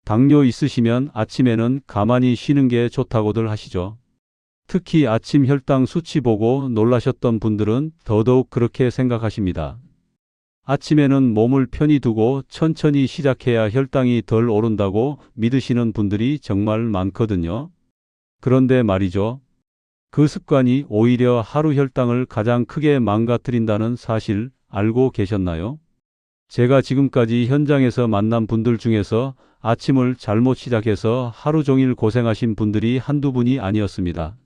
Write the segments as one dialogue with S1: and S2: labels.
S1: 당뇨 있으시면 아침에는 가만히 쉬는 게 좋다고들 하시죠. 특히 아침 혈당 수치 보고 놀라셨던 분들은 더더욱 그렇게 생각하십니다. 아침에는 몸을 편히 두고 천천히 시작해야 혈당이 덜 오른다고 믿으시는 분들이 정말 많거든요. 그런데 말이죠. 그 습관이 오히려 하루 혈당을 가장 크게 망가뜨린다는 사실 알고 계셨나요? 제가 지금까지 현장에서 만난 분들 중에서 아침을 잘못 시작해서 하루 종일 고생하신 분들이 한두 분이 아니었습니다.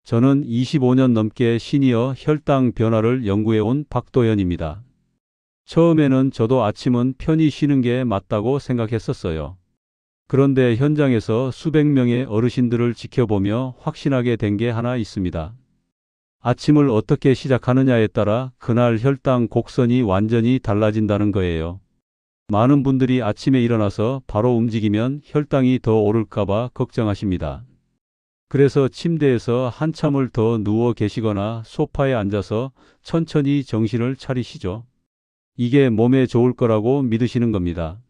S1: 저는 25년 넘게 시니어 혈당 변화를 연구해온 박도현입니다. 처음에는 저도 아침은 편히 쉬는 게 맞다고 생각했었어요. 그런데 현장에서 수백 명의 어르신들을 지켜보며 확신하게 된 게 하나 있습니다. 아침을 어떻게 시작하느냐에 따라 그날 혈당 곡선이 완전히 달라진다는 거예요. 많은 분들이 아침에 일어나서 바로 움직이면 혈당이 더 오를까봐 걱정하십니다. 그래서 침대에서 한참을 더 누워 계시거나 소파에 앉아서 천천히 정신을 차리시죠. 이게 몸에 좋을 거라고 믿으시는 겁니다.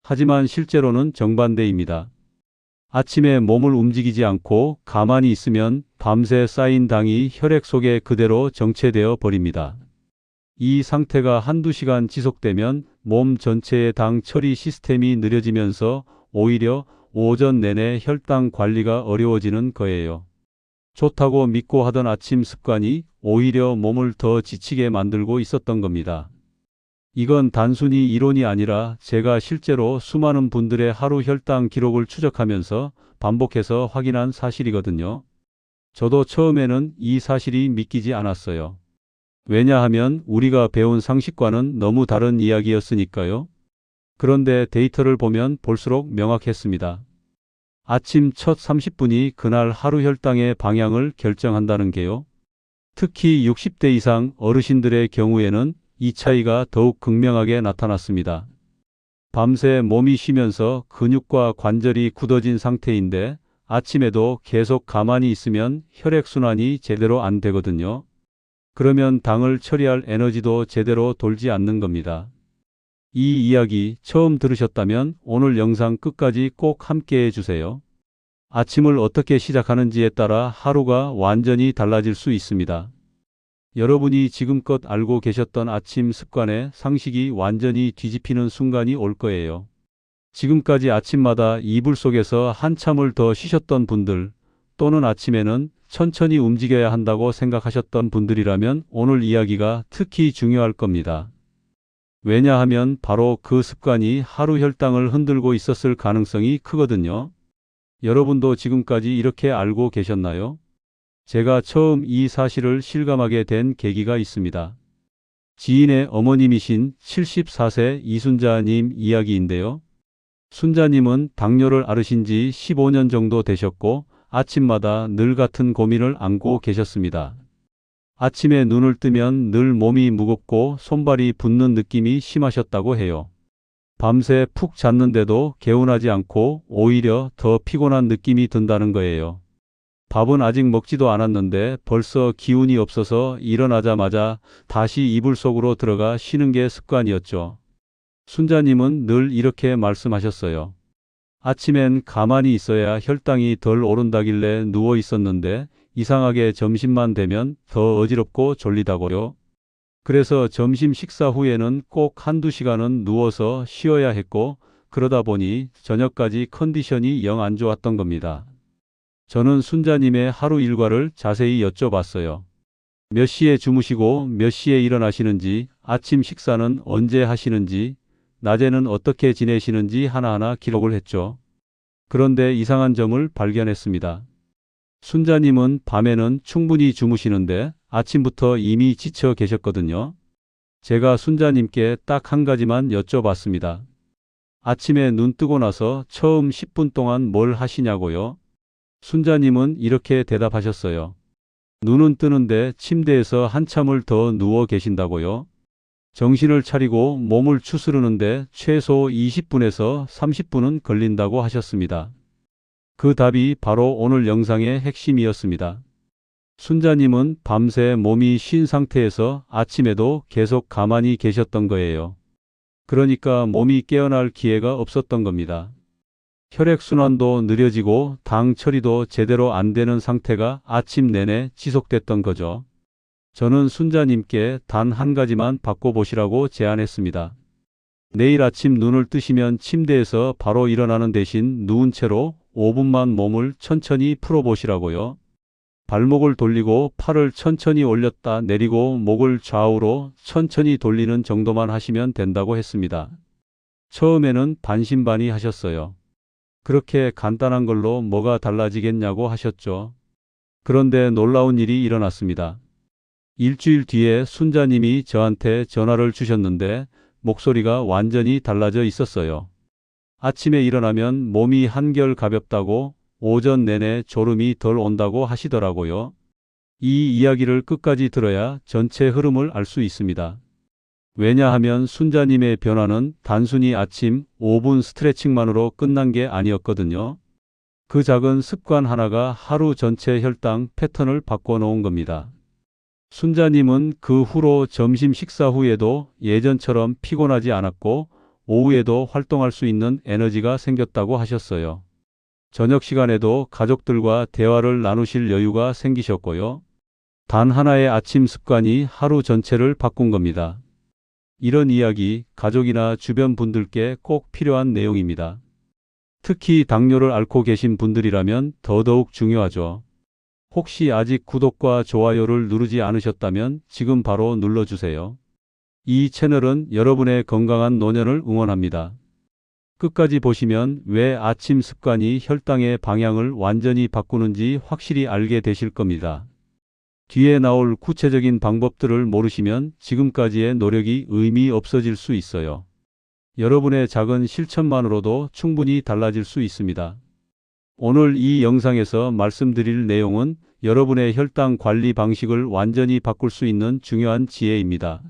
S1: 하지만 실제로는 정반대입니다. 아침에 몸을 움직이지 않고 가만히 있으면 밤새 쌓인 당이 혈액 속에 그대로 정체되어 버립니다. 이 상태가 한두 시간 지속되면 몸 전체의 당 처리 시스템이 느려지면서 오히려 오전 내내 혈당 관리가 어려워지는 거예요. 좋다고 믿고 하던 아침 습관이 오히려 몸을 더 지치게 만들고 있었던 겁니다. 이건 단순히 이론이 아니라 제가 실제로 수많은 분들의 하루 혈당 기록을 추적하면서 반복해서 확인한 사실이거든요. 저도 처음에는 이 사실이 믿기지 않았어요. 왜냐하면 우리가 배운 상식과는 너무 다른 이야기였으니까요. 그런데 데이터를 보면 볼수록 명확했습니다. 아침 첫 30분이 그날 하루 혈당의 방향을 결정한다는 게요. 특히 60대 이상 어르신들의 경우에는 이 차이가 더욱 극명하게 나타났습니다. 밤새 몸이 쉬면서 근육과 관절이 굳어진 상태인데 아침에도 계속 가만히 있으면 혈액순환이 제대로 안 되거든요. 그러면 당을 처리할 에너지도 제대로 돌지 않는 겁니다. 이 이야기 처음 들으셨다면 오늘 영상 끝까지 꼭 함께 해주세요. 아침을 어떻게 시작하는지에 따라 하루가 완전히 달라질 수 있습니다. 여러분이 지금껏 알고 계셨던 아침 습관의 상식이 완전히 뒤집히는 순간이 올 거예요. 지금까지 아침마다 이불 속에서 한참을 더 쉬셨던 분들, 또는 아침에는 천천히 움직여야 한다고 생각하셨던 분들이라면 오늘 이야기가 특히 중요할 겁니다. 왜냐하면 바로 그 습관이 하루 혈당을 흔들고 있었을 가능성이 크거든요. 여러분도 지금까지 이렇게 알고 계셨나요? 제가 처음 이 사실을 실감하게 된 계기가 있습니다. 지인의 어머님이신 74세 이순자님 이야기인데요. 순자님은 당뇨를 앓으신 지 15년 정도 되셨고 아침마다 늘 같은 고민을 안고 계셨습니다. 아침에 눈을 뜨면 늘 몸이 무겁고 손발이 붓는 느낌이 심하셨다고 해요. 밤새 푹 잤는데도 개운하지 않고 오히려 더 피곤한 느낌이 든다는 거예요. 밥은 아직 먹지도 않았는데 벌써 기운이 없어서 일어나자마자 다시 이불 속으로 들어가 쉬는 게 습관이었죠. 순자님은 늘 이렇게 말씀하셨어요. 아침엔 가만히 있어야 혈당이 덜 오른다길래 누워 있었는데 이상하게 점심만 되면 더 어지럽고 졸리다고요. 그래서 점심 식사 후에는 꼭 한두 시간은 누워서 쉬어야 했고 그러다 보니 저녁까지 컨디션이 영 안 좋았던 겁니다. 저는 순자님의 하루 일과를 자세히 여쭤봤어요. 몇 시에 주무시고 몇 시에 일어나시는지, 아침 식사는 언제 하시는지, 낮에는 어떻게 지내시는지 하나하나 기록을 했죠. 그런데 이상한 점을 발견했습니다. 순자님은 밤에는 충분히 주무시는데 아침부터 이미 지쳐 계셨거든요. 제가 순자님께 딱 한 가지만 여쭤봤습니다. 아침에 눈 뜨고 나서 처음 10분 동안 뭘 하시냐고요? 순자님은 이렇게 대답하셨어요. 눈은 뜨는데 침대에서 한참을 더 누워 계신다고요? 정신을 차리고 몸을 추스르는데 최소 20분에서 30분은 걸린다고 하셨습니다. 그 답이 바로 오늘 영상의 핵심이었습니다. 순자님은 밤새 몸이 쉰 상태에서 아침에도 계속 가만히 계셨던 거예요. 그러니까 몸이 깨어날 기회가 없었던 겁니다. 혈액순환도 느려지고 당 처리도 제대로 안 되는 상태가 아침 내내 지속됐던 거죠. 저는 순자님께 단 한 가지만 바꿔보시라고 제안했습니다. 내일 아침 눈을 뜨시면 침대에서 바로 일어나는 대신 누운 채로 5분만 몸을 천천히 풀어보시라고요. 발목을 돌리고 팔을 천천히 올렸다 내리고 목을 좌우로 천천히 돌리는 정도만 하시면 된다고 했습니다. 처음에는 반신반의 하셨어요. 그렇게 간단한 걸로 뭐가 달라지겠냐고 하셨죠. 그런데 놀라운 일이 일어났습니다. 일주일 뒤에 순자님이 저한테 전화를 주셨는데 목소리가 완전히 달라져 있었어요. 아침에 일어나면 몸이 한결 가볍다고 오전 내내 졸음이 덜 온다고 하시더라고요. 이 이야기를 끝까지 들어야 전체 흐름을 알 수 있습니다. 왜냐하면 순자님의 변화는 단순히 아침 5분 스트레칭만으로 끝난 게 아니었거든요. 그 작은 습관 하나가 하루 전체 혈당 패턴을 바꿔놓은 겁니다. 순자님은 그 후로 점심 식사 후에도 예전처럼 피곤하지 않았고 오후에도 활동할 수 있는 에너지가 생겼다고 하셨어요. 저녁 시간에도 가족들과 대화를 나누실 여유가 생기셨고요. 단 하나의 아침 습관이 하루 전체를 바꾼 겁니다. 이런 이야기 가족이나 주변 분들께 꼭 필요한 내용입니다. 특히 당뇨를 앓고 계신 분들이라면 더더욱 중요하죠. 혹시 아직 구독과 좋아요를 누르지 않으셨다면 지금 바로 눌러주세요. 이 채널은 여러분의 건강한 노년을 응원합니다. 끝까지 보시면 왜 아침 습관이 혈당의 방향을 완전히 바꾸는지 확실히 알게 되실 겁니다. 뒤에 나올 구체적인 방법들을 모르시면 지금까지의 노력이 의미 없어질 수 있어요. 여러분의 작은 실천만으로도 충분히 달라질 수 있습니다. 오늘 이 영상에서 말씀드릴 내용은 여러분의 혈당 관리 방식을 완전히 바꿀 수 있는 중요한 지혜입니다.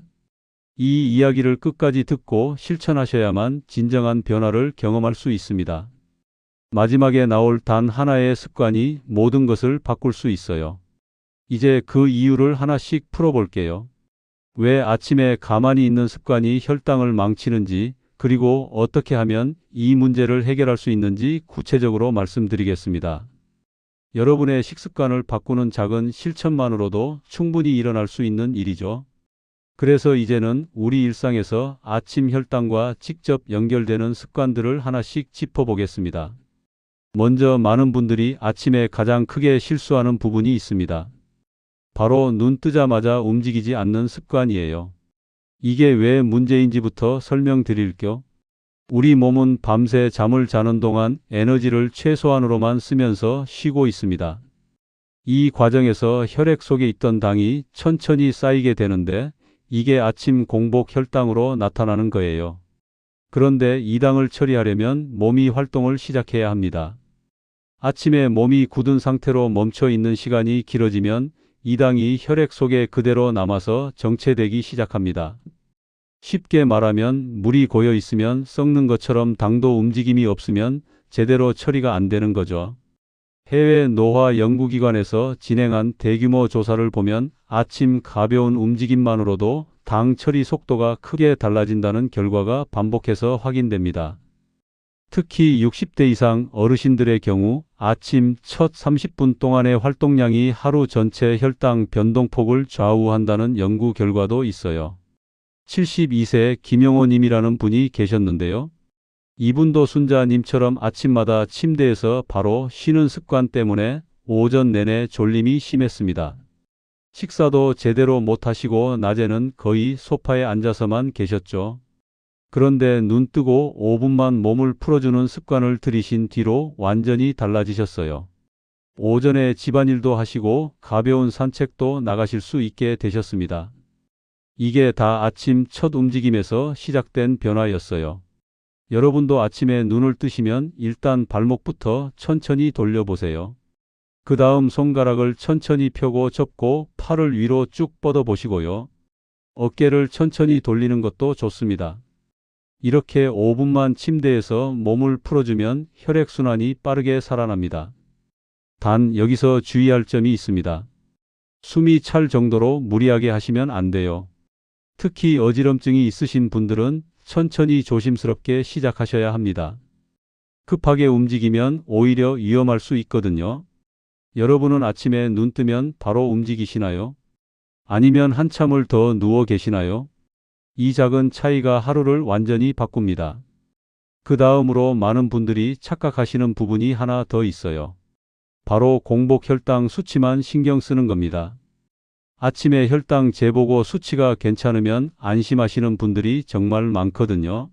S1: 이 이야기를 끝까지 듣고 실천하셔야만 진정한 변화를 경험할 수 있습니다. 마지막에 나올 단 하나의 습관이 모든 것을 바꿀 수 있어요. 이제 그 이유를 하나씩 풀어볼게요. 왜 아침에 가만히 있는 습관이 혈당을 망치는지, 그리고 어떻게 하면 이 문제를 해결할 수 있는지 구체적으로 말씀드리겠습니다. 여러분의 식습관을 바꾸는 작은 실천만으로도 충분히 일어날 수 있는 일이죠. 그래서 이제는 우리 일상에서 아침 혈당과 직접 연결되는 습관들을 하나씩 짚어보겠습니다. 먼저 많은 분들이 아침에 가장 크게 실수하는 부분이 있습니다. 바로 눈 뜨자마자 움직이지 않는 습관이에요. 이게 왜 문제인지부터 설명드릴게요. 우리 몸은 밤새 잠을 자는 동안 에너지를 최소한으로만 쓰면서 쉬고 있습니다. 이 과정에서 혈액 속에 있던 당이 천천히 쌓이게 되는데 이게 아침 공복 혈당으로 나타나는 거예요. 그런데 이 당을 처리하려면 몸이 활동을 시작해야 합니다. 아침에 몸이 굳은 상태로 멈춰 있는 시간이 길어지면 이 당이 혈액 속에 그대로 남아서 정체되기 시작합니다. 쉽게 말하면 물이 고여 있으면 썩는 것처럼 당도 움직임이 없으면 제대로 처리가 안 되는 거죠. 해외 노화 연구기관에서 진행한 대규모 조사를 보면 아침 가벼운 움직임만으로도 당 처리 속도가 크게 달라진다는 결과가 반복해서 확인됩니다. 특히 60대 이상 어르신들의 경우 아침 첫 30분 동안의 활동량이 하루 전체 혈당 변동폭을 좌우한다는 연구 결과도 있어요. 72세 김영호 님이라는 분이 계셨는데요. 이분도 순자님처럼 아침마다 침대에서 바로 쉬는 습관 때문에 오전 내내 졸림이 심했습니다. 식사도 제대로 못하시고 낮에는 거의 소파에 앉아서만 계셨죠. 그런데 눈 뜨고 5분만 몸을 풀어주는 습관을 들이신 뒤로 완전히 달라지셨어요. 오전에 집안일도 하시고 가벼운 산책도 나가실 수 있게 되셨습니다. 이게 다 아침 첫 움직임에서 시작된 변화였어요. 여러분도 아침에 눈을 뜨시면 일단 발목부터 천천히 돌려보세요. 그 다음 손가락을 천천히 펴고 접고 팔을 위로 쭉 뻗어 보시고요. 어깨를 천천히 돌리는 것도 좋습니다. 이렇게 5분만 침대에서 몸을 풀어주면 혈액순환이 빠르게 살아납니다. 단 여기서 주의할 점이 있습니다. 숨이 찰 정도로 무리하게 하시면 안 돼요. 특히 어지럼증이 있으신 분들은 천천히 조심스럽게 시작하셔야 합니다. 급하게 움직이면 오히려 위험할 수 있거든요. 여러분은 아침에 눈 뜨면 바로 움직이시나요? 아니면 한참을 더 누워 계시나요? 이 작은 차이가 하루를 완전히 바꿉니다. 그 다음으로 많은 분들이 착각하시는 부분이 하나 더 있어요. 바로 공복 혈당 수치만 신경 쓰는 겁니다. 아침에 혈당 재보고 수치가 괜찮으면 안심하시는 분들이 정말 많거든요.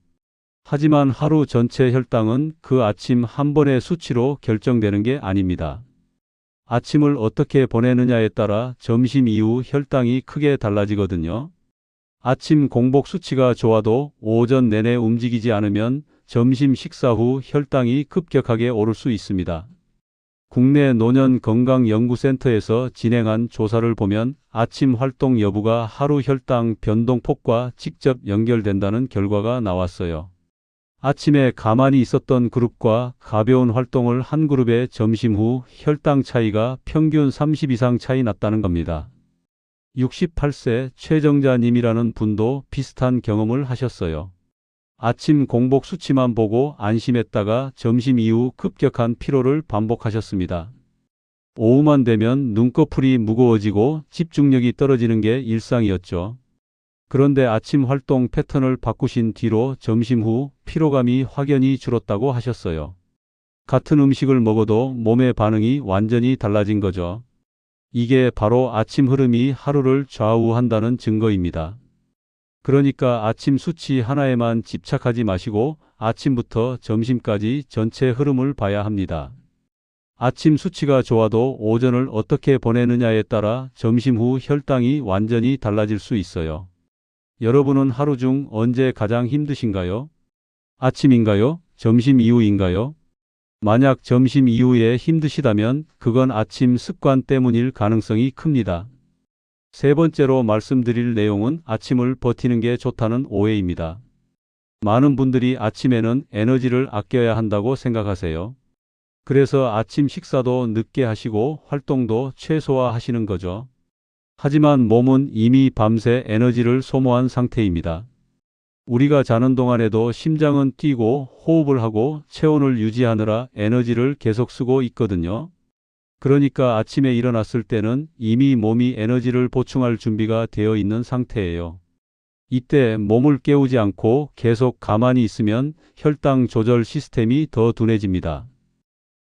S1: 하지만 하루 전체 혈당은 그 아침 한 번의 수치로 결정되는 게 아닙니다. 아침을 어떻게 보내느냐에 따라 점심 이후 혈당이 크게 달라지거든요. 아침 공복 수치가 좋아도 오전 내내 움직이지 않으면 점심 식사 후 혈당이 급격하게 오를 수 있습니다. 국내 노년건강연구센터에서 진행한 조사를 보면 아침 활동 여부가 하루 혈당 변동폭과 직접 연결된다는 결과가 나왔어요. 아침에 가만히 있었던 그룹과 가벼운 활동을 한 그룹의 점심 후 혈당 차이가 평균 30 이상 차이 났다는 겁니다. 68세 최정자님이라는 분도 비슷한 경험을 하셨어요. 아침 공복 수치만 보고 안심했다가 점심 이후 급격한 피로를 반복하셨습니다. 오후만 되면 눈꺼풀이 무거워지고 집중력이 떨어지는 게 일상이었죠. 그런데 아침 활동 패턴을 바꾸신 뒤로 점심 후 피로감이 확연히 줄었다고 하셨어요. 같은 음식을 먹어도 몸의 반응이 완전히 달라진 거죠. 이게 바로 아침 흐름이 하루를 좌우한다는 증거입니다. 그러니까 아침 수치 하나에만 집착하지 마시고 아침부터 점심까지 전체 흐름을 봐야 합니다. 아침 수치가 좋아도 오전을 어떻게 보내느냐에 따라 점심 후 혈당이 완전히 달라질 수 있어요. 여러분은 하루 중 언제 가장 힘드신가요? 아침인가요? 점심 이후인가요? 만약 점심 이후에 힘드시다면 그건 아침 습관 때문일 가능성이 큽니다. 세 번째로 말씀드릴 내용은 아침을 버티는 게 좋다는 오해입니다. 많은 분들이 아침에는 에너지를 아껴야 한다고 생각하세요. 그래서 아침 식사도 늦게 하시고 활동도 최소화하시는 거죠. 하지만 몸은 이미 밤새 에너지를 소모한 상태입니다. 우리가 자는 동안에도 심장은 뛰고 호흡을 하고 체온을 유지하느라 에너지를 계속 쓰고 있거든요. 그러니까 아침에 일어났을 때는 이미 몸이 에너지를 보충할 준비가 되어 있는 상태예요. 이때 몸을 깨우지 않고 계속 가만히 있으면 혈당 조절 시스템이 더 둔해집니다.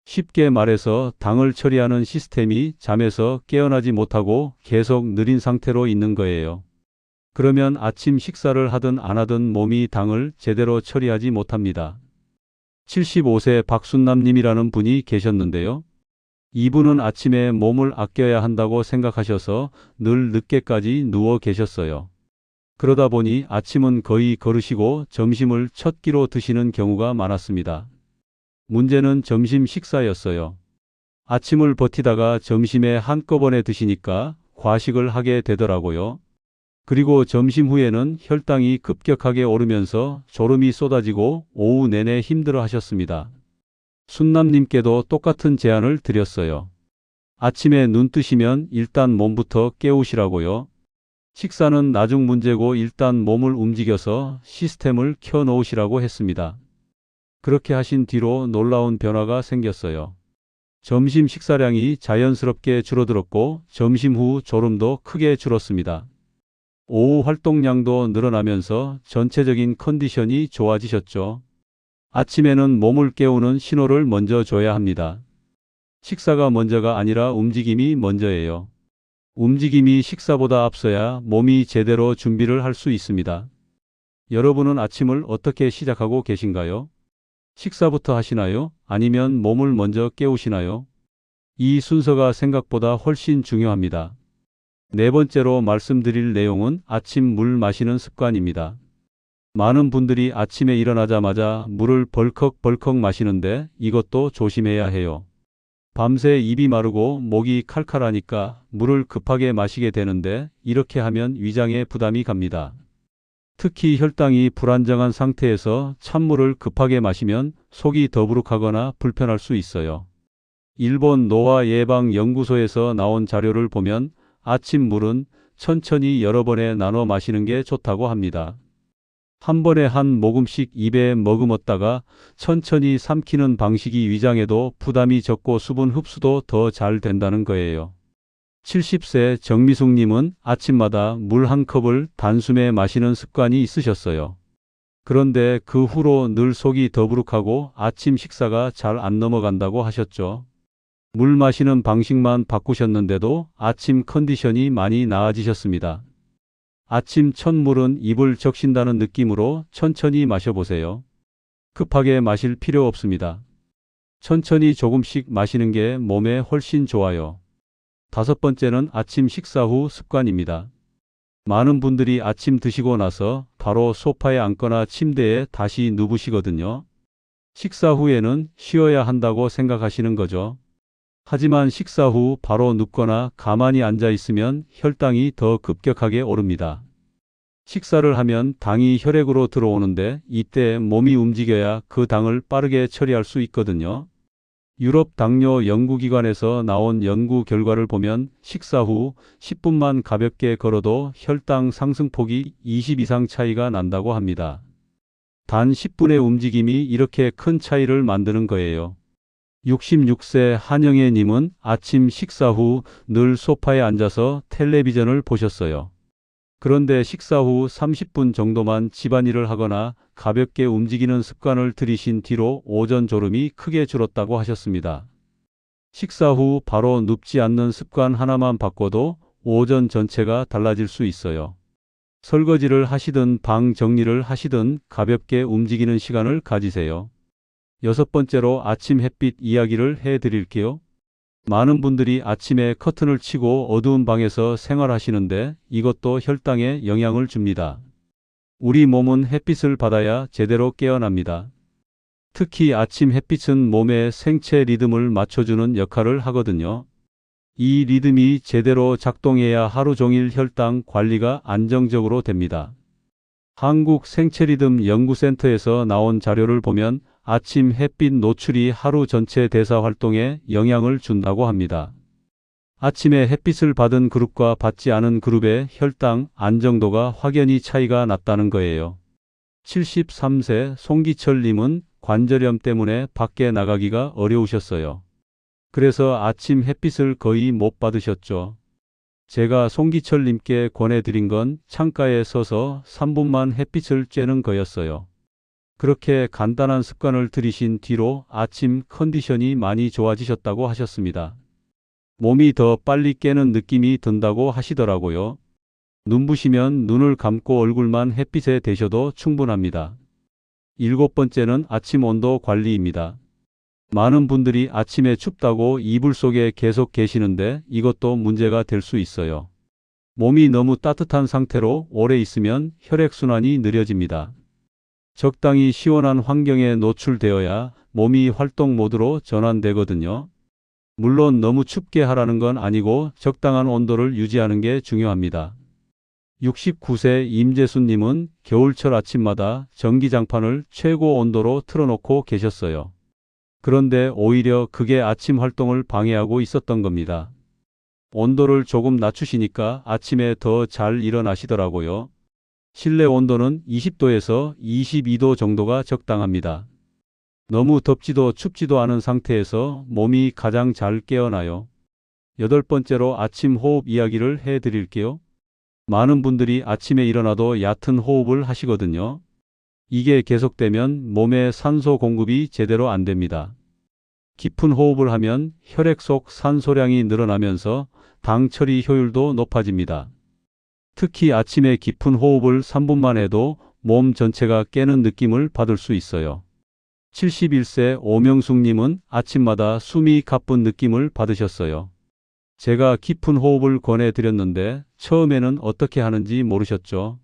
S1: 쉽게 말해서 당을 처리하는 시스템이 잠에서 깨어나지 못하고 계속 느린 상태로 있는 거예요. 그러면 아침 식사를 하든 안 하든 몸이 당을 제대로 처리하지 못합니다. 75세 박순남님이라는 분이 계셨는데요. 이분은 아침에 몸을 아껴야 한다고 생각하셔서 늘 늦게까지 누워 계셨어요. 그러다 보니 아침은 거의 거르시고 점심을 첫 끼로 드시는 경우가 많았습니다. 문제는 점심 식사였어요. 아침을 버티다가 점심에 한꺼번에 드시니까 과식을 하게 되더라고요. 그리고 점심 후에는 혈당이 급격하게 오르면서 졸음이 쏟아지고 오후 내내 힘들어 하셨습니다. 순남님께도 똑같은 제안을 드렸어요. 아침에 눈 뜨시면 일단 몸부터 깨우시라고요. 식사는 나중 문제고 일단 몸을 움직여서 시스템을 켜 놓으시라고 했습니다. 그렇게 하신 뒤로 놀라운 변화가 생겼어요. 점심 식사량이 자연스럽게 줄어들었고 점심 후 졸음도 크게 줄었습니다. 오후 활동량도 늘어나면서 전체적인 컨디션이 좋아지셨죠. 아침에는 몸을 깨우는 신호를 먼저 줘야 합니다. 식사가 먼저가 아니라 움직임이 먼저예요. 움직임이 식사보다 앞서야 몸이 제대로 준비를 할 수 있습니다. 여러분은 아침을 어떻게 시작하고 계신가요? 식사부터 하시나요? 아니면 몸을 먼저 깨우시나요? 이 순서가 생각보다 훨씬 중요합니다. 네 번째로 말씀드릴 내용은 아침 물 마시는 습관입니다. 많은 분들이 아침에 일어나자마자 물을 벌컥벌컥 마시는데 이것도 조심해야 해요. 밤새 입이 마르고 목이 칼칼하니까 물을 급하게 마시게 되는데 이렇게 하면 위장에 부담이 갑니다. 특히 혈당이 불안정한 상태에서 찬물을 급하게 마시면 속이 더부룩하거나 불편할 수 있어요. 일본 노화 예방 연구소에서 나온 자료를 보면 아침 물은 천천히 여러 번에 나눠 마시는 게 좋다고 합니다. 한 번에 한 모금씩 입에 머금었다가 천천히 삼키는 방식이 위장에도 부담이 적고 수분 흡수도 더 잘 된다는 거예요. 70세 정미숙님은 아침마다 물 한 컵을 단숨에 마시는 습관이 있으셨어요. 그런데 그 후로 늘 속이 더부룩하고 아침 식사가 잘 안 넘어간다고 하셨죠. 물 마시는 방식만 바꾸셨는데도 아침 컨디션이 많이 나아지셨습니다. 아침 첫 물은 입을 적신다는 느낌으로 천천히 마셔보세요. 급하게 마실 필요 없습니다. 천천히 조금씩 마시는 게 몸에 훨씬 좋아요. 5번째는 아침 식사 후 습관입니다. 많은 분들이 아침 드시고 나서 바로 소파에 앉거나 침대에 다시 누우시거든요. 식사 후에는 쉬어야 한다고 생각하시는 거죠. 하지만 식사 후 바로 눕거나 가만히 앉아 있으면 혈당이 더 급격하게 오릅니다. 식사를 하면 당이 혈액으로 들어오는데 이때 몸이 움직여야 그 당을 빠르게 처리할 수 있거든요. 유럽 당뇨 연구기관에서 나온 연구 결과를 보면 식사 후 10분만 가볍게 걸어도 혈당 상승폭이 20 이상 차이가 난다고 합니다. 단 10분의 움직임이 이렇게 큰 차이를 만드는 거예요. 66세 한영애 님은 아침 식사 후 늘 소파에 앉아서 텔레비전을 보셨어요. 그런데 식사 후 30분 정도만 집안일을 하거나 가볍게 움직이는 습관을 들이신 뒤로 오전 졸음이 크게 줄었다고 하셨습니다. 식사 후 바로 눕지 않는 습관 하나만 바꿔도 오전 전체가 달라질 수 있어요. 설거지를 하시든 방 정리를 하시든 가볍게 움직이는 시간을 가지세요. 6번째로 아침 햇빛 이야기를 해드릴게요. 많은 분들이 아침에 커튼을 치고 어두운 방에서 생활하시는데 이것도 혈당에 영향을 줍니다. 우리 몸은 햇빛을 받아야 제대로 깨어납니다. 특히 아침 햇빛은 몸의 생체 리듬을 맞춰주는 역할을 하거든요. 이 리듬이 제대로 작동해야 하루 종일 혈당 관리가 안정적으로 됩니다. 한국생체리듬 연구센터에서 나온 자료를 보면 아침 햇빛 노출이 하루 전체 대사 활동에 영향을 준다고 합니다. 아침에 햇빛을 받은 그룹과 받지 않은 그룹의 혈당 안정도가 확연히 차이가 났다는 거예요. 73세 송기철님은 관절염 때문에 밖에 나가기가 어려우셨어요. 그래서 아침 햇빛을 거의 못 받으셨죠. 제가 송기철님께 권해드린 건 창가에 서서 3분만 햇빛을 쬐는 거였어요. 그렇게 간단한 습관을 들이신 뒤로 아침 컨디션이 많이 좋아지셨다고 하셨습니다. 몸이 더 빨리 깨는 느낌이 든다고 하시더라고요. 눈부시면 눈을 감고 얼굴만 햇빛에 대셔도 충분합니다. 7번째는 아침 온도 관리입니다. 많은 분들이 아침에 춥다고 이불 속에 계속 계시는데 이것도 문제가 될 수 있어요. 몸이 너무 따뜻한 상태로 오래 있으면 혈액순환이 느려집니다. 적당히 시원한 환경에 노출되어야 몸이 활동 모드로 전환되거든요. 물론 너무 춥게 하라는 건 아니고 적당한 온도를 유지하는 게 중요합니다. 69세 임재수님은 겨울철 아침마다 전기장판을 최고 온도로 틀어놓고 계셨어요. 그런데 오히려 그게 아침 활동을 방해하고 있었던 겁니다. 온도를 조금 낮추시니까 아침에 더 잘 일어나시더라고요. 실내 온도는 20도에서 22도 정도가 적당합니다. 너무 덥지도 춥지도 않은 상태에서 몸이 가장 잘 깨어나요. 8번째로 아침 호흡 이야기를 해드릴게요. 많은 분들이 아침에 일어나도 얕은 호흡을 하시거든요. 이게 계속되면 몸에 산소 공급이 제대로 안 됩니다. 깊은 호흡을 하면 혈액 속 산소량이 늘어나면서 당 처리 효율도 높아집니다. 특히 아침에 깊은 호흡을 3분만 해도 몸 전체가 깨는 느낌을 받을 수 있어요. 71세 오명숙님은 아침마다 숨이 가쁜 느낌을 받으셨어요. 제가 깊은 호흡을 권해드렸는데 처음에는 어떻게 하는지 모르셨죠?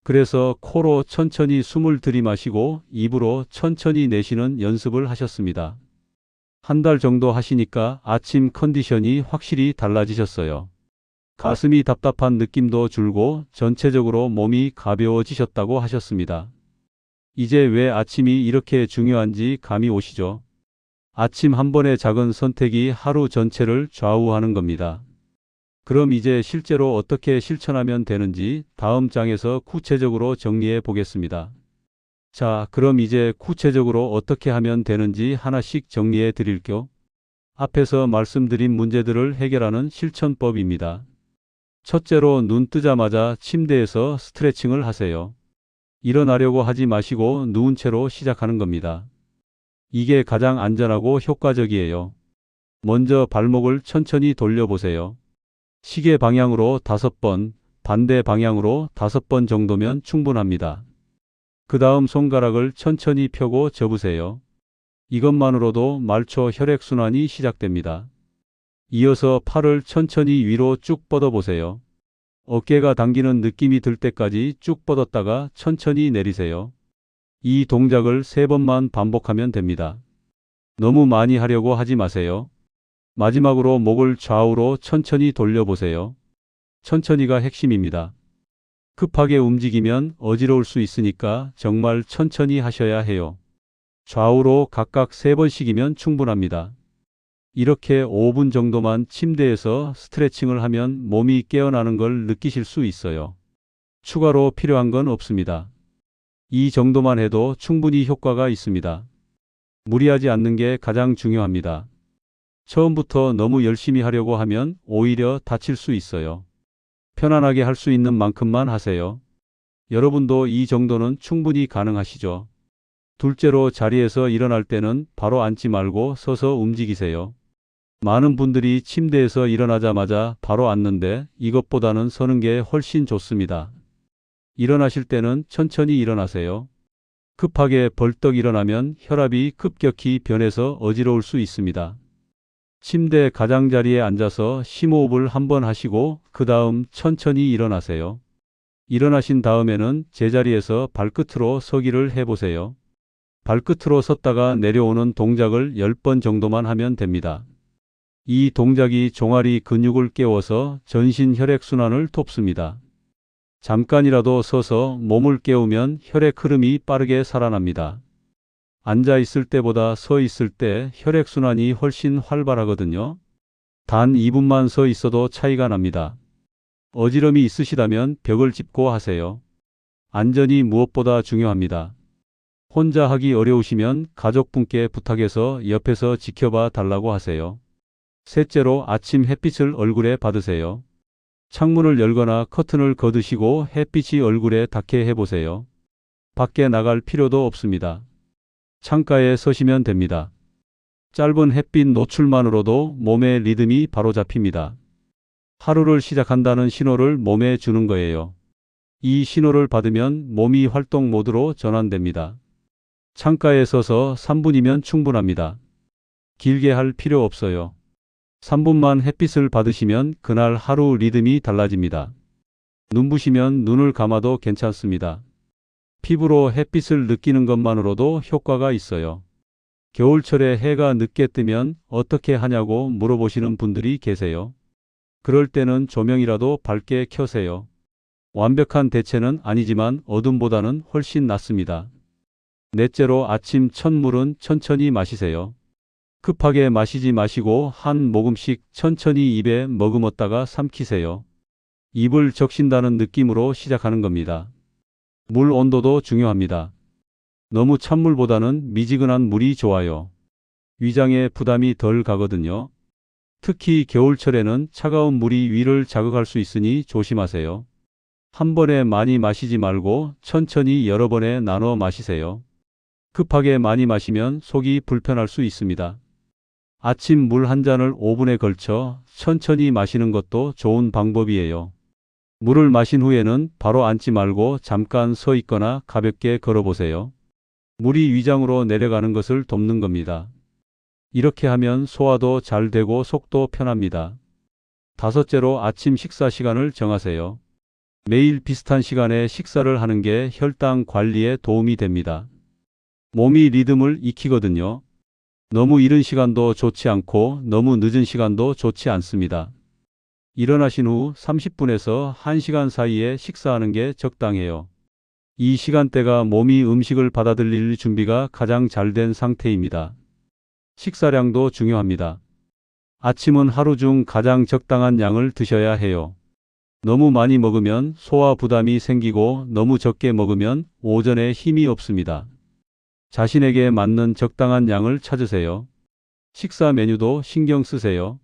S1: 그래서 코로 천천히 숨을 들이마시고 입으로 천천히 내쉬는 연습을 하셨습니다. 한 달 정도 하시니까 아침 컨디션이 확실히 달라지셨어요. 가슴이 답답한 느낌도 줄고 전체적으로 몸이 가벼워지셨다고 하셨습니다. 이제 왜 아침이 이렇게 중요한지 감이 오시죠? 아침 한 번의 작은 선택이 하루 전체를 좌우하는 겁니다. 그럼 이제 실제로 어떻게 실천하면 되는지 다음 장에서 구체적으로 정리해 보겠습니다. 자, 그럼 이제 구체적으로 어떻게 하면 되는지 하나씩 정리해 드릴게요. 앞에서 말씀드린 문제들을 해결하는 실천법입니다. 첫째로 눈 뜨자마자 침대에서 스트레칭을 하세요. 일어나려고 하지 마시고 누운 채로 시작하는 겁니다. 이게 가장 안전하고 효과적이에요. 먼저 발목을 천천히 돌려보세요. 시계 방향으로 5번, 반대 방향으로 5번 정도면 충분합니다. 그 다음 손가락을 천천히 펴고 접으세요. 이것만으로도 말초 혈액순환이 시작됩니다. 이어서 팔을 천천히 위로 쭉 뻗어보세요. 어깨가 당기는 느낌이 들 때까지 쭉 뻗었다가 천천히 내리세요. 이 동작을 3번만 반복하면 됩니다. 너무 많이 하려고 하지 마세요. 마지막으로 목을 좌우로 천천히 돌려보세요. 천천히가 핵심입니다. 급하게 움직이면 어지러울 수 있으니까 정말 천천히 하셔야 해요. 좌우로 각각 3번씩이면 충분합니다. 이렇게 5분 정도만 침대에서 스트레칭을 하면 몸이 깨어나는 걸 느끼실 수 있어요. 추가로 필요한 건 없습니다. 이 정도만 해도 충분히 효과가 있습니다. 무리하지 않는 게 가장 중요합니다. 처음부터 너무 열심히 하려고 하면 오히려 다칠 수 있어요. 편안하게 할 수 있는 만큼만 하세요. 여러분도 이 정도는 충분히 가능하시죠? 둘째로 자리에서 일어날 때는 바로 앉지 말고 서서 움직이세요. 많은 분들이 침대에서 일어나자마자 바로 앉는데 이것보다는 서는 게 훨씬 좋습니다. 일어나실 때는 천천히 일어나세요. 급하게 벌떡 일어나면 혈압이 급격히 변해서 어지러울 수 있습니다. 침대 가장자리에 앉아서 심호흡을 한번 하시고 그 다음 천천히 일어나세요. 일어나신 다음에는 제자리에서 발끝으로 서기를 해보세요. 발끝으로 섰다가 내려오는 동작을 10번 정도만 하면 됩니다. 이 동작이 종아리 근육을 깨워서 전신 혈액순환을 돕습니다. 잠깐이라도 서서 몸을 깨우면 혈액 흐름이 빠르게 살아납니다. 앉아 있을 때보다 서 있을 때 혈액순환이 훨씬 활발하거든요. 단 2분만 서 있어도 차이가 납니다. 어지럼이 있으시다면 벽을 짚고 하세요. 안전이 무엇보다 중요합니다. 혼자 하기 어려우시면 가족분께 부탁해서 옆에서 지켜봐 달라고 하세요. 셋째로 아침 햇빛을 얼굴에 받으세요. 창문을 열거나 커튼을 걷으시고 햇빛이 얼굴에 닿게 해보세요. 밖에 나갈 필요도 없습니다. 창가에 서시면 됩니다. 짧은 햇빛 노출만으로도 몸의 리듬이 바로 잡힙니다. 하루를 시작한다는 신호를 몸에 주는 거예요. 이 신호를 받으면 몸이 활동 모드로 전환됩니다. 창가에 서서 3분이면 충분합니다. 길게 할 필요 없어요. 3분만 햇빛을 받으시면 그날 하루 리듬이 달라집니다. 눈부시면 눈을 감아도 괜찮습니다. 피부로 햇빛을 느끼는 것만으로도 효과가 있어요. 겨울철에 해가 늦게 뜨면 어떻게 하냐고 물어보시는 분들이 계세요. 그럴 때는 조명이라도 밝게 켜세요. 완벽한 대체는 아니지만 어둠보다는 훨씬 낫습니다. 넷째로 아침 첫 물은 천천히 마시세요. 급하게 마시지 마시고 한 모금씩 천천히 입에 머금었다가 삼키세요. 입을 적신다는 느낌으로 시작하는 겁니다. 물 온도도 중요합니다. 너무 찬물보다는 미지근한 물이 좋아요. 위장에 부담이 덜 가거든요. 특히 겨울철에는 차가운 물이 위를 자극할 수 있으니 조심하세요. 한 번에 많이 마시지 말고 천천히 여러 번에 나눠 마시세요. 급하게 많이 마시면 속이 불편할 수 있습니다. 아침 물 한 잔을 5분에 걸쳐 천천히 마시는 것도 좋은 방법이에요. 물을 마신 후에는 바로 앉지 말고 잠깐 서 있거나 가볍게 걸어보세요. 물이 위장으로 내려가는 것을 돕는 겁니다. 이렇게 하면 소화도 잘 되고 속도 편합니다. 다섯째로 아침 식사 시간을 정하세요. 매일 비슷한 시간에 식사를 하는 게 혈당 관리에 도움이 됩니다. 몸이 리듬을 익히거든요. 너무 이른 시간도 좋지 않고 너무 늦은 시간도 좋지 않습니다. 일어나신 후 30분에서 1시간 사이에 식사하는 게 적당해요. 이 시간대가 몸이 음식을 받아들일 준비가 가장 잘 된 상태입니다. 식사량도 중요합니다. 아침은 하루 중 가장 적당한 양을 드셔야 해요. 너무 많이 먹으면 소화 부담이 생기고 너무 적게 먹으면 오전에 힘이 없습니다. 자신에게 맞는 적당한 양을 찾으세요. 식사 메뉴도 신경 쓰세요.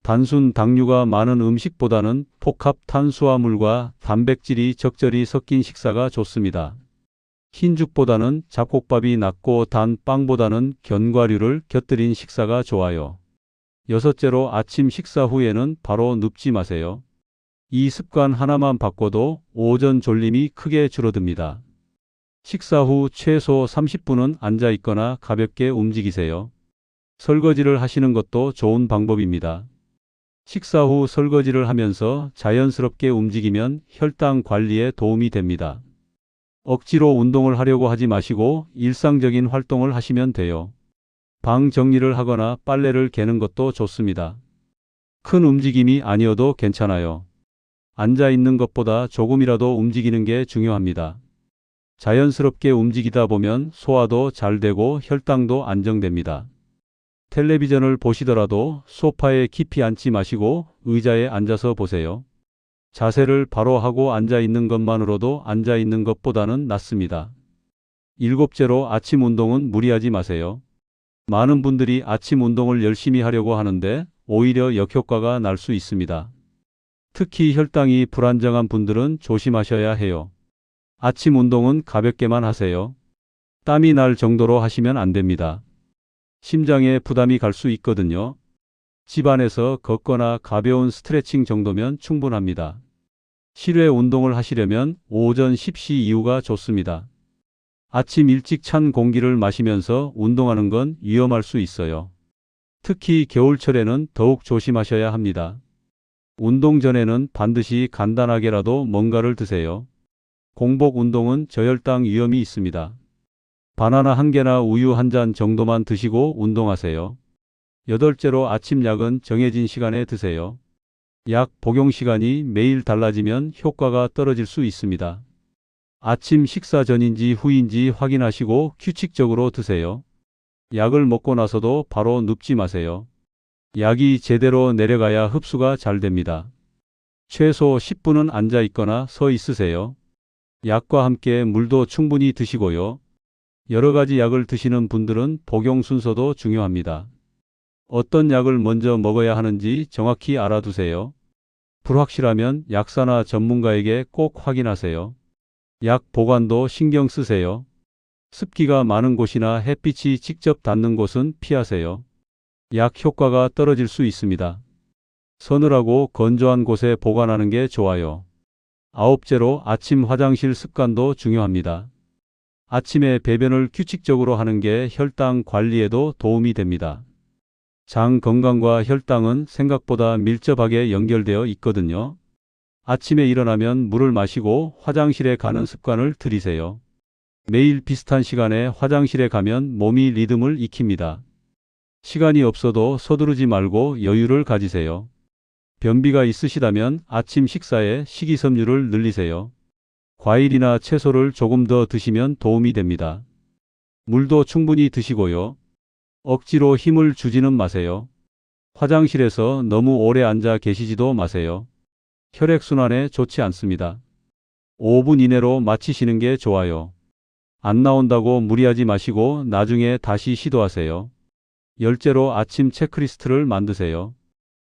S1: 단순 당류가 많은 음식보다는 복합 탄수화물과 단백질이 적절히 섞인 식사가 좋습니다. 흰죽보다는 잡곡밥이 낫고 단 빵보다는 견과류를 곁들인 식사가 좋아요. 여섯째로 아침 식사 후에는 바로 눕지 마세요. 이 습관 하나만 바꿔도 오전 졸림이 크게 줄어듭니다. 식사 후 최소 30분은 앉아 있거나 가볍게 움직이세요. 설거지를 하시는 것도 좋은 방법입니다. 식사 후 설거지를 하면서 자연스럽게 움직이면 혈당 관리에 도움이 됩니다. 억지로 운동을 하려고 하지 마시고 일상적인 활동을 하시면 돼요. 방 정리를 하거나 빨래를 개는 것도 좋습니다. 큰 움직임이 아니어도 괜찮아요. 앉아 있는 것보다 조금이라도 움직이는 게 중요합니다. 자연스럽게 움직이다 보면 소화도 잘 되고 혈당도 안정됩니다. 텔레비전을 보시더라도 소파에 깊이 앉지 마시고 의자에 앉아서 보세요. 자세를 바로 하고 앉아 있는 것만으로도 앉아 있는 것보다는 낫습니다. 일곱째로 아침 운동은 무리하지 마세요. 많은 분들이 아침 운동을 열심히 하려고 하는데 오히려 역효과가 날 수 있습니다. 특히 혈당이 불안정한 분들은 조심하셔야 해요. 아침 운동은 가볍게만 하세요. 땀이 날 정도로 하시면 안 됩니다. 심장에 부담이 갈 수 있거든요. 집안에서 걷거나 가벼운 스트레칭 정도면 충분합니다. 실외 운동을 하시려면 오전 10시 이후가 좋습니다. 아침 일찍 찬 공기를 마시면서 운동하는 건 위험할 수 있어요. 특히 겨울철에는 더욱 조심하셔야 합니다. 운동 전에는 반드시 간단하게라도 뭔가를 드세요. 공복 운동은 저혈당 위험이 있습니다. 바나나 한 개나 우유 한 잔 정도만 드시고 운동하세요. 여덟째로 아침 약은 정해진 시간에 드세요. 약 복용 시간이 매일 달라지면 효과가 떨어질 수 있습니다. 아침 식사 전인지 후인지 확인하시고 규칙적으로 드세요. 약을 먹고 나서도 바로 눕지 마세요. 약이 제대로 내려가야 흡수가 잘 됩니다. 최소 10분은 앉아 있거나 서 있으세요. 약과 함께 물도 충분히 드시고요. 여러 가지 약을 드시는 분들은 복용 순서도 중요합니다. 어떤 약을 먼저 먹어야 하는지 정확히 알아두세요. 불확실하면 약사나 전문가에게 꼭 확인하세요. 약 보관도 신경 쓰세요. 습기가 많은 곳이나 햇빛이 직접 닿는 곳은 피하세요. 약 효과가 떨어질 수 있습니다. 서늘하고 건조한 곳에 보관하는 게 좋아요. 아홉째로 아침 화장실 습관도 중요합니다. 아침에 배변을 규칙적으로 하는 게 혈당 관리에도 도움이 됩니다. 장 건강과 혈당은 생각보다 밀접하게 연결되어 있거든요. 아침에 일어나면 물을 마시고 화장실에 가는 습관을 들이세요. 매일 비슷한 시간에 화장실에 가면 몸이 리듬을 익힙니다. 시간이 없어도 서두르지 말고 여유를 가지세요. 변비가 있으시다면 아침 식사에 식이섬유를 늘리세요. 과일이나 채소를 조금 더 드시면 도움이 됩니다. 물도 충분히 드시고요. 억지로 힘을 주지는 마세요. 화장실에서 너무 오래 앉아 계시지도 마세요. 혈액순환에 좋지 않습니다. 5분 이내로 마치시는 게 좋아요. 안 나온다고 무리하지 마시고 나중에 다시 시도하세요. 열째로 아침 체크리스트를 만드세요.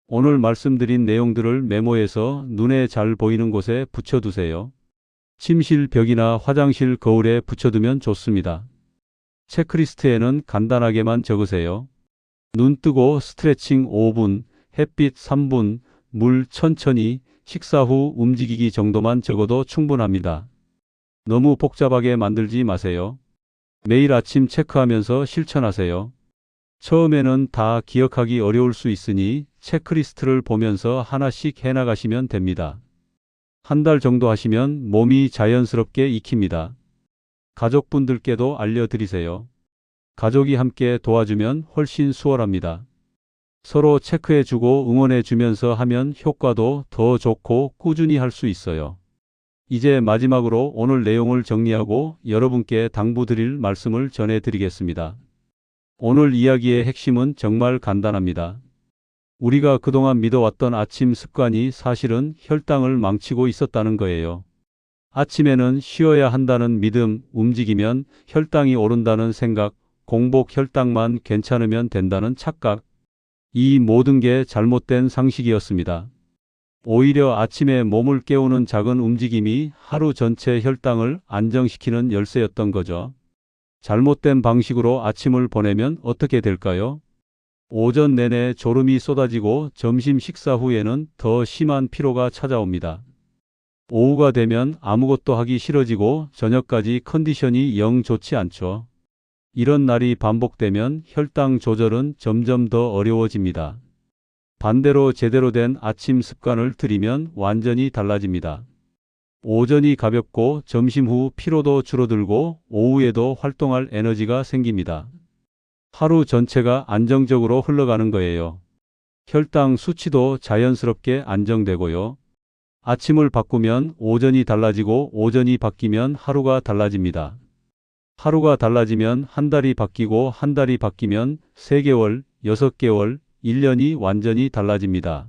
S1: 오늘 말씀드린 내용들을 메모해서 눈에 잘 보이는 곳에 붙여두세요. 침실 벽이나 화장실 거울에 붙여두면 좋습니다. 체크리스트에는 간단하게만 적으세요. 눈 뜨고 스트레칭 5분, 햇빛 3분, 물 천천히, 식사 후 움직이기 정도만 적어도 충분합니다. 너무 복잡하게 만들지 마세요. 매일 아침 체크하면서 실천하세요. 처음에는 다 기억하기 어려울 수 있으니 체크리스트를 보면서 하나씩 해나가시면 됩니다. 한 달 정도 하시면 몸이 자연스럽게 익힙니다. 가족분들께도 알려드리세요. 가족이 함께 도와주면 훨씬 수월합니다. 서로 체크해주고 응원해주면서 하면 효과도 더 좋고 꾸준히 할 수 있어요. 이제 마지막으로 오늘 내용을 정리하고 여러분께 당부드릴 말씀을 전해드리겠습니다. 오늘 이야기의 핵심은 정말 간단합니다. 우리가 그동안 믿어왔던 아침 습관이 사실은 혈당을 망치고 있었다는 거예요. 아침에는 쉬어야 한다는 믿음, 움직이면 혈당이 오른다는 생각, 공복 혈당만 괜찮으면 된다는 착각. 이 모든 게 잘못된 상식이었습니다. 오히려 아침에 몸을 깨우는 작은 움직임이 하루 전체 혈당을 안정시키는 열쇠였던 거죠. 잘못된 방식으로 아침을 보내면 어떻게 될까요? 오전 내내 졸음이 쏟아지고 점심 식사 후에는 더 심한 피로가 찾아옵니다. 오후가 되면 아무것도 하기 싫어지고 저녁까지 컨디션이 영 좋지 않죠. 이런 날이 반복되면 혈당 조절은 점점 더 어려워집니다. 반대로 제대로 된 아침 습관을 들이면 완전히 달라집니다. 오전이 가볍고 점심 후 피로도 줄어들고 오후에도 활동할 에너지가 생깁니다. 하루 전체가 안정적으로 흘러가는 거예요. 혈당 수치도 자연스럽게 안정되고요. 아침을 바꾸면 오전이 달라지고 오전이 바뀌면 하루가 달라집니다. 하루가 달라지면 한 달이 바뀌고 한 달이 바뀌면 3개월, 6개월, 1년이 완전히 달라집니다.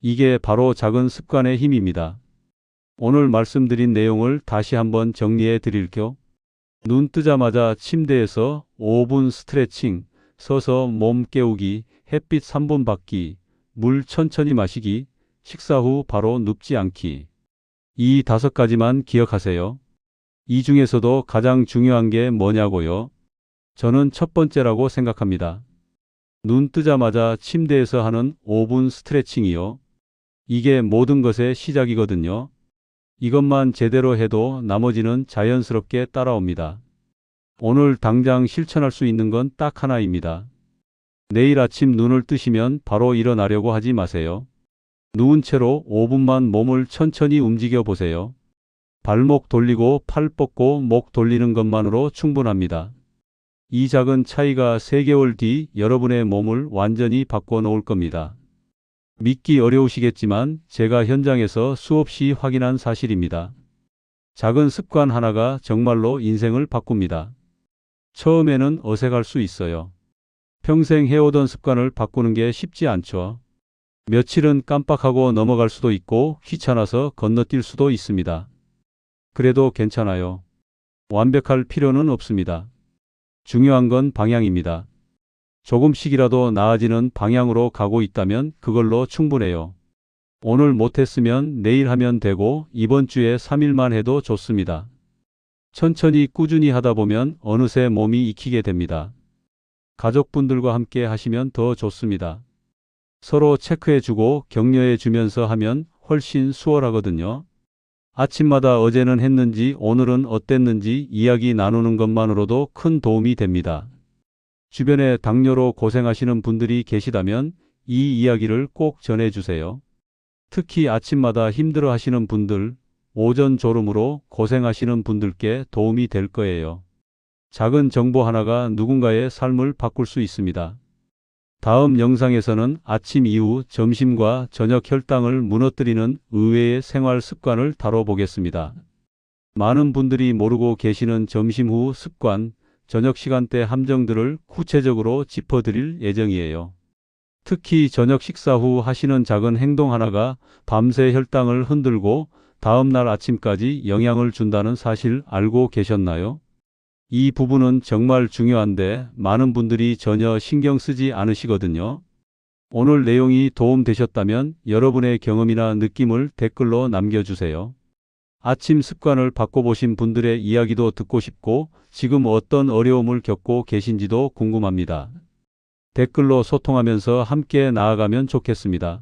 S1: 이게 바로 작은 습관의 힘입니다. 오늘 말씀드린 내용을 다시 한번 정리해 드릴게요. 눈 뜨자마자 침대에서 5분 스트레칭, 서서 몸 깨우기, 햇빛 3분 받기, 물 천천히 마시기, 식사 후 바로 눕지 않기. 이 5가지만 기억하세요. 이 중에서도 가장 중요한 게 뭐냐고요? 저는 첫 번째라고 생각합니다. 눈 뜨자마자 침대에서 하는 5분 스트레칭이요. 이게 모든 것의 시작이거든요. 이것만 제대로 해도 나머지는 자연스럽게 따라옵니다. 오늘 당장 실천할 수 있는 건 딱 하나입니다. 내일 아침 눈을 뜨시면 바로 일어나려고 하지 마세요. 누운 채로 5분만 몸을 천천히 움직여 보세요. 발목 돌리고 팔 뻗고 목 돌리는 것만으로 충분합니다. 이 작은 차이가 3개월 뒤 여러분의 몸을 완전히 바꿔 놓을 겁니다. 믿기 어려우시겠지만 제가 현장에서 수없이 확인한 사실입니다. 작은 습관 하나가 정말로 인생을 바꿉니다. 처음에는 어색할 수 있어요. 평생 해오던 습관을 바꾸는 게 쉽지 않죠. 며칠은 깜빡하고 넘어갈 수도 있고 귀찮아서 건너뛸 수도 있습니다. 그래도 괜찮아요. 완벽할 필요는 없습니다. 중요한 건 방향입니다. 조금씩이라도 나아지는 방향으로 가고 있다면 그걸로 충분해요. 오늘 못했으면 내일 하면 되고 이번 주에 3일만 해도 좋습니다. 천천히 꾸준히 하다 보면 어느새 몸이 익히게 됩니다. 가족분들과 함께 하시면 더 좋습니다. 서로 체크해주고 격려해주면서 하면 훨씬 수월하거든요. 아침마다 어제는 했는지 오늘은 어땠는지 이야기 나누는 것만으로도 큰 도움이 됩니다. 주변에 당뇨로 고생하시는 분들이 계시다면 이 이야기를 꼭 전해주세요. 특히 아침마다 힘들어 하시는 분들, 오전 졸음으로 고생하시는 분들께 도움이 될 거예요. 작은 정보 하나가 누군가의 삶을 바꿀 수 있습니다. 다음 영상에서는 아침 이후 점심과 저녁 혈당을 무너뜨리는 의외의 생활 습관을 다뤄보겠습니다. 많은 분들이 모르고 계시는 점심 후 습관, 저녁 시간대 함정들을 구체적으로 짚어드릴 예정이에요. 특히 저녁 식사 후 하시는 작은 행동 하나가 밤새 혈당을 흔들고 다음날 아침까지 영향을 준다는 사실 알고 계셨나요? 이 부분은 정말 중요한데 많은 분들이 전혀 신경 쓰지 않으시거든요. 오늘 내용이 도움되셨다면 여러분의 경험이나 느낌을 댓글로 남겨주세요. 아침 습관을 바꿔보신 분들의 이야기도 듣고 싶고 지금 어떤 어려움을 겪고 계신지도 궁금합니다. 댓글로 소통하면서 함께 나아가면 좋겠습니다.